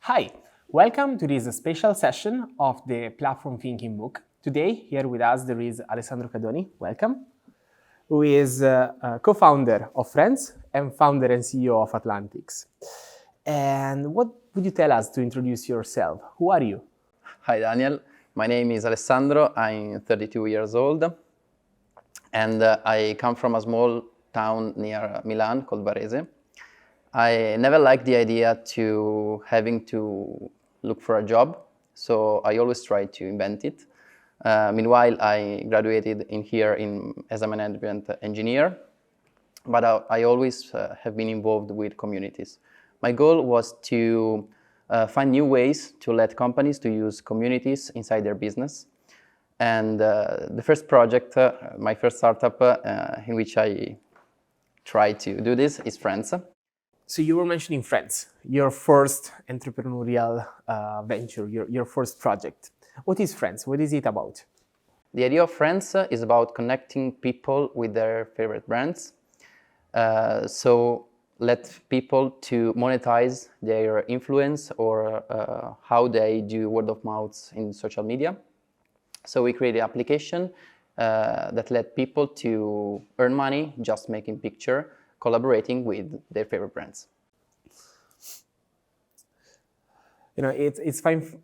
Hi, welcome to this special session of the Platform Thinking MOOC. Today, here with us, there is Alessandro Cadoni, welcome, who is a co-founder of Friends and founder and CEO of Atlantics. And what would you tell us to introduce yourself? Who are you? Hi, Daniel. My name is Alessandro. I'm 32 years old, and I come from a small town near Milan called Varese. I never liked the idea to having to look for a job, so I always try to invent it. Meanwhile, I graduated as a management engineer, but I always have been involved with communities. My goal was to find new ways to let companies to use communities inside their business. And the first project, my first startup in which I try to do this is Friends. So you were mentioning Friends, your first entrepreneurial venture, your first project. What is Friends? What is it about? The idea of Friends is about connecting people with their favorite brands. So let people to monetize their influence or how they do word of mouth in social media. So we created an application that let people to earn money just making picture, collaborating with their favorite brands. It's fine.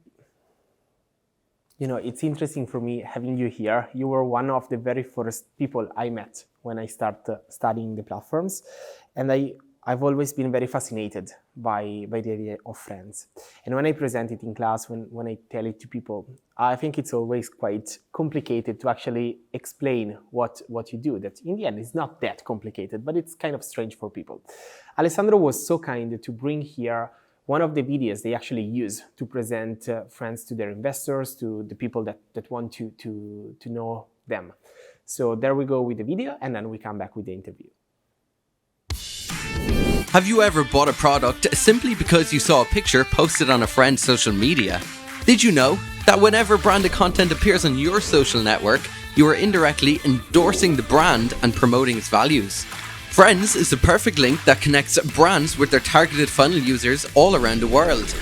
It's interesting for me having you here. You were one of the very first people I met when I started studying the platforms. And I've always been very fascinated by the idea of Friends. And when I present it in class, when I tell it to people, I think it's always quite complicated to actually explain what you do. That in the end is not that complicated, but it's kind of strange for people. Alessandro was so kind to bring here one of the videos they actually use to present Friends to their investors, to the people that want to know them. So there we go with the video, and then we come back with the interview. Have you ever bought a product simply because you saw a picture posted on a friend's social media? Did you know that whenever branded content appears on your social network, you are indirectly endorsing the brand and promoting its values? Friends is the perfect link that connects brands with their targeted funnel users all around the world.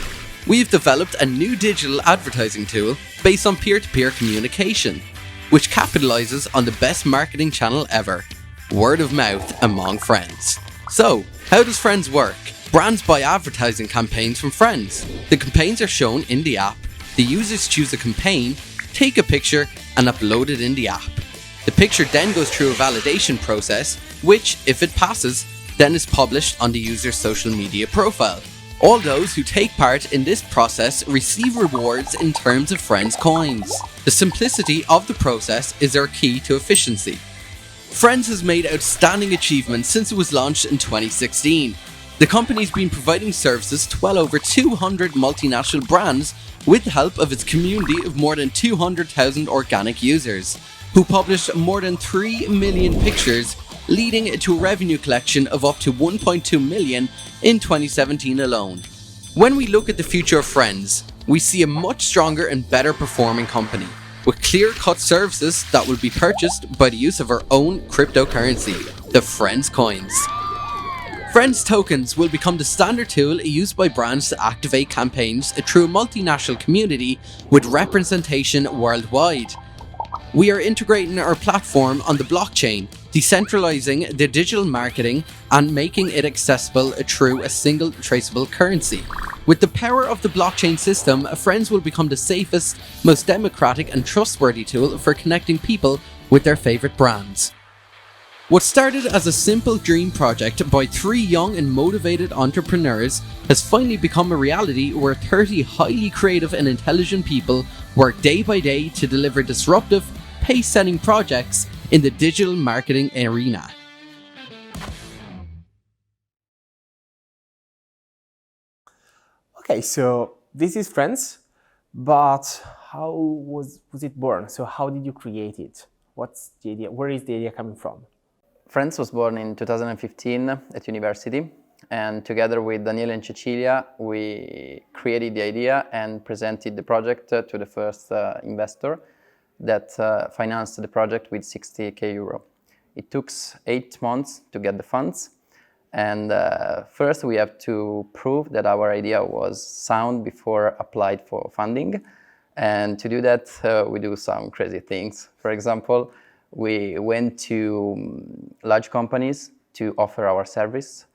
We've developed a new digital advertising tool based on peer-to-peer communication, which capitalizes on the best marketing channel ever, word of mouth among friends. So, how does Friends work? Brands buy advertising campaigns from Friends. The campaigns are shown in the app. The users choose a campaign, take a picture, and upload it in the app. The picture then goes through a validation process, which, if it passes, then is published on the user's social media profile. All those who take part in this process receive rewards in terms of Friends coins. The simplicity of the process is our key to efficiency. Friends has made outstanding achievements since it was launched in 2016. The company's been providing services to well over 200 multinational brands with the help of its community of more than 200,000 organic users, who published more than 3 million pictures, leading to a revenue collection of up to 1.2 million in 2017 alone. When we look at the future of Friends, we see a much stronger and better performing company, with clear-cut services that will be purchased by the use of our own cryptocurrency, the Friends coins. Friends tokens will become the standard tool used by brands to activate campaigns through a multinational community with representation worldwide. We are integrating our platform on the blockchain, decentralizing the digital marketing and making it accessible through a single traceable currency. With the power of the blockchain system, Friends will become the safest, most democratic and trustworthy tool for connecting people with their favorite brands. What started as a simple dream project by 3 young and motivated entrepreneurs has finally become a reality where 30 highly creative and intelligent people work day by day to deliver disruptive, pace-setting projects in the digital marketing arena. Okay, so this is Friends, but how was it born? So how did you create it? What's the idea? Where is the idea coming from? Friends was born in 2015 at university, and together with Daniele and Cecilia, we created the idea and presented the project to the first investor that financed the project with 60k euro. It took 8 months to get the funds, And first, we have to prove that our idea was sound before applied for funding. And to do that, we do some crazy things. For example, we went to large companies to offer our service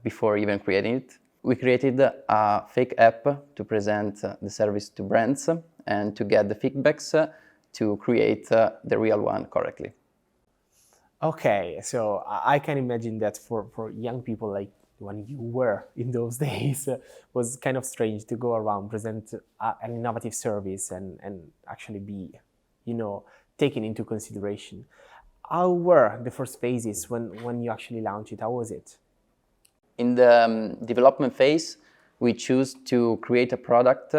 before even creating it. We created a fake app to present the service to brands and to get the feedbacks to create the real one correctly. Okay, so I can imagine that for young people like when you were in those days was kind of strange to go around, present an innovative service and actually be, taken into consideration. How were the first phases when you actually launched it? How was it? In the development phase, we choose to create a product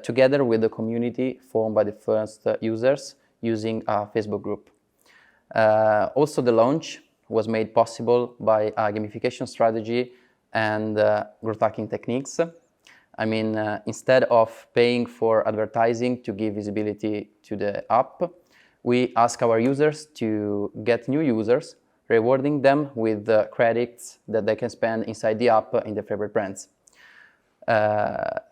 together with the community formed by the first users using a Facebook group. Also, the launch was made possible by a gamification strategy and growth hacking techniques. I mean, instead of paying for advertising to give visibility to the app, we ask our users to get new users, rewarding them with credits that they can spend inside the app in their favorite brands.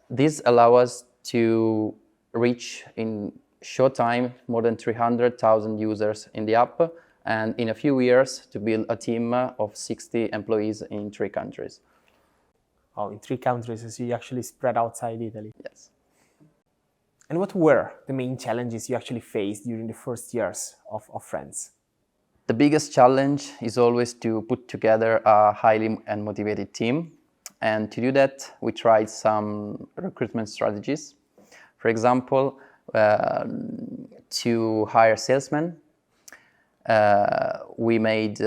This allows us to reach in short time more than 300,000 users in the app, and in a few years to build a team of 60 employees in 3 countries. Oh, in 3 countries, so you actually spread outside Italy. Yes. And what were the main challenges you actually faced during the first years of Friends? The biggest challenge is always to put together a highly and motivated team. And to do that, we tried some recruitment strategies. For example, to hire salesmen, we made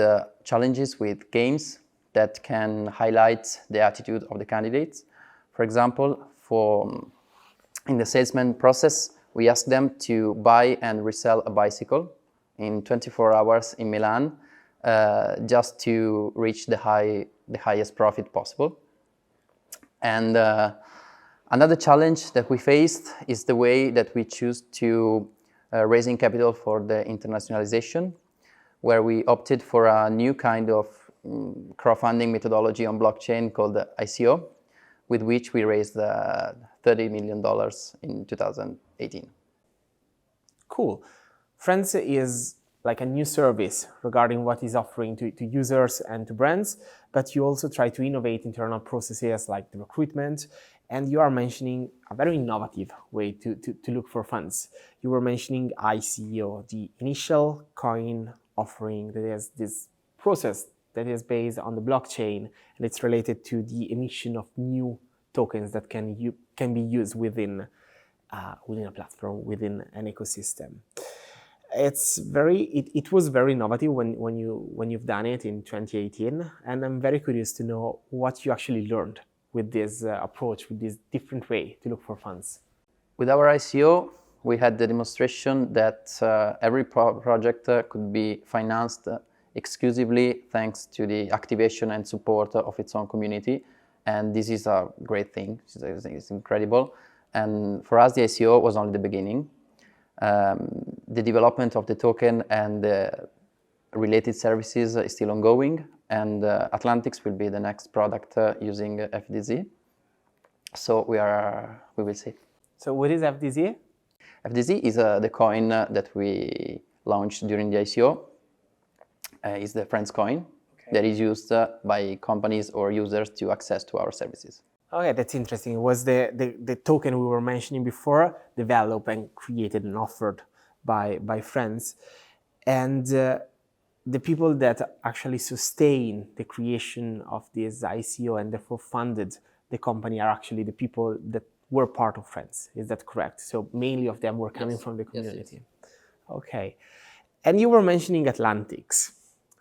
challenges with games that can highlight the attitude of the candidates. For example, in the salesman process, we asked them to buy and resell a bicycle in 24 hours in Milan, just to reach the highest profit possible. And another challenge that we faced is the way that we choose to raising capital for the internationalization, where we opted for a new kind of crowdfunding methodology on blockchain called ICO, with which we raised $30 million in 2018. Cool. Friends is like a new service regarding what is offering to users and to brands, but you also try to innovate internal processes like the recruitment, and you are mentioning a very innovative way to look for funds. You were mentioning ICO, the initial coin offering, that is this process that is based on the blockchain, and it's related to the emission of new tokens that can be used within a platform, within an ecosystem. It was very innovative when you've done it in 2018, and I'm very curious to know what you actually learned with this approach, with this different way to look for funds. With our ICO, we had the demonstration that every project could be financed exclusively thanks to the activation and support of its own community, and this is a great thing. It's incredible, and for us, the ICO was only the beginning. The development of the token and the related services is still ongoing, and Atlantics will be the next product using FDZ. So we will see. So what is FDZ? FDZ is the coin that we launched during the ICO. It's the Friends coin that is used by companies or users to access to our services. Okay, that's interesting. It was the token we were mentioning before, developed and created and offered by Friends. And the people that actually sustain the creation of this ICO and therefore funded the company are actually the people that were part of Friends. Is that correct? So mainly of them were coming from the community. Yes. Okay. And you were mentioning Atlantics.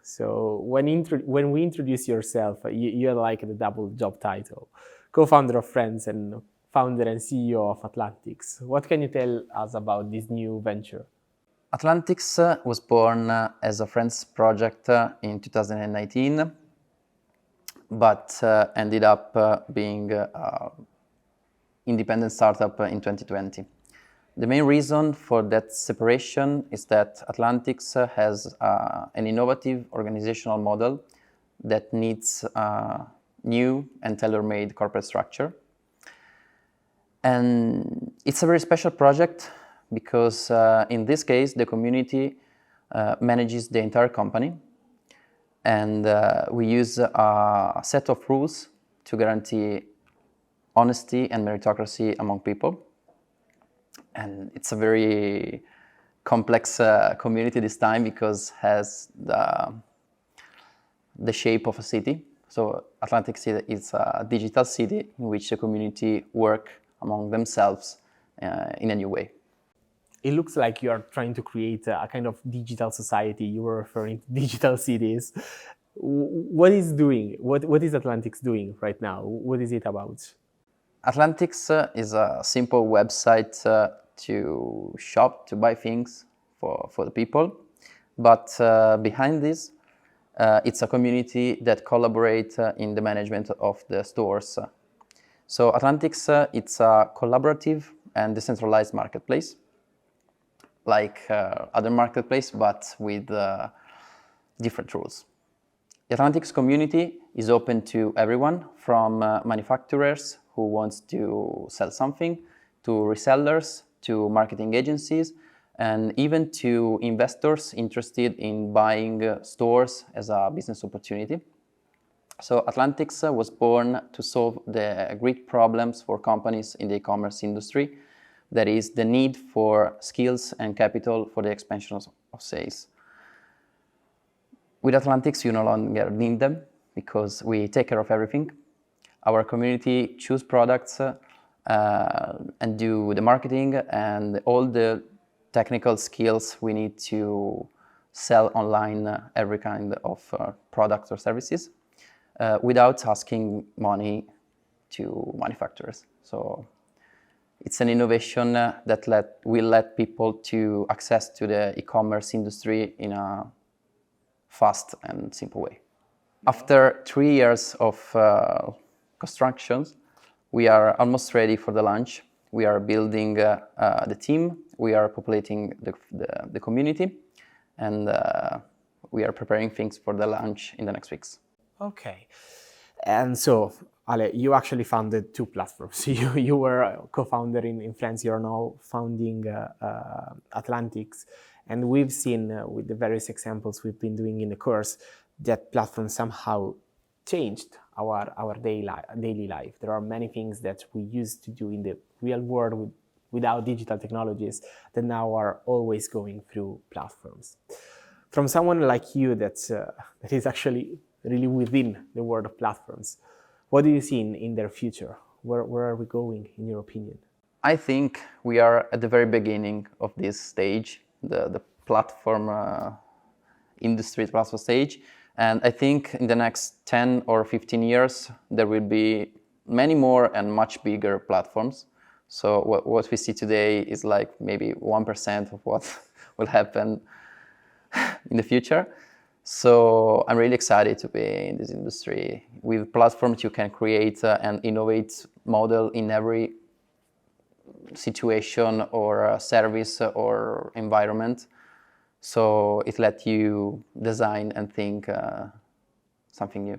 So when we introduce yourself, you're like the double job title. Co-founder of Friends and founder and CEO of Atlantics. What can you tell us about this new venture? Atlantics was born as a Friends project in 2019, but ended up being an independent startup in 2020. The main reason for that separation is that Atlantics has an innovative organizational model that needs a new and tailor-made corporate structure. And it's a very special project because in this case, the community manages the entire company. And we use a set of rules to guarantee honesty and meritocracy among people. And it's a very complex community this time because it has the shape of a city. So Atlantic City is a digital city in which the community work among themselves in a new way. It looks like you are trying to create a kind of digital society. You were referring to digital cities. What is doing? What is Atlantics doing right now? What is it about? Atlantics is a simple website to shop, to buy things for the people. But behind this, it's a community that collaborates in the management of the stores. So Atlantics, it's a collaborative and decentralized marketplace, like other marketplace, but with different rules. The Atlantics community is open to everyone, from manufacturers who wants to sell something, to resellers, to marketing agencies, and even to investors interested in buying stores as a business opportunity. So Atlantics was born to solve the great problems for companies in the e-commerce industry, that is the need for skills and capital for the expansion of sales. With Atlantics, you no longer need them because we take care of everything. Our community choose products and do the marketing and all the technical skills we need to sell online every kind of products or services without asking money to manufacturers. So it's an innovation that will let people to access to the e-commerce industry in a fast and simple way. After 3 years of constructions, we are almost ready for the launch. We are building the team, we are populating the community, and we are preparing things for the launch in the next weeks. Okay. And so, Ale, you actually founded two platforms. You were a co-founder in France, you're now founding Atlantics. And we've seen with the various examples we've been doing in the course that platforms somehow changed our daily life. There are many things that we used to do in the real world without digital technologies that now are always going through platforms. From someone like you that is actually really within the world of platforms, what do you see in their future? Where are we going, in your opinion? I think we are at the very beginning of this stage, the platform industry platform stage. And I think in the next 10 or 15 years, there will be many more and much bigger platforms. So what we see today is like maybe 1% of what will happen in the future. So I'm really excited to be in this industry. With platforms, you can create and innovate model in every situation or service or environment. So it lets you design and think something new.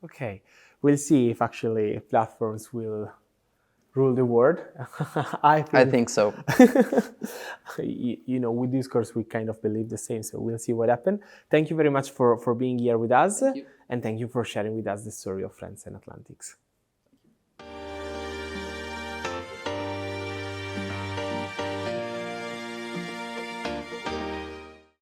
Okay, we'll see if actually platforms will rule the world. I think so. With this course, we kind of believe the same, so we'll see what happens. Thank you very much for being here with us, and thank you for sharing with us the story of France and Atlantics.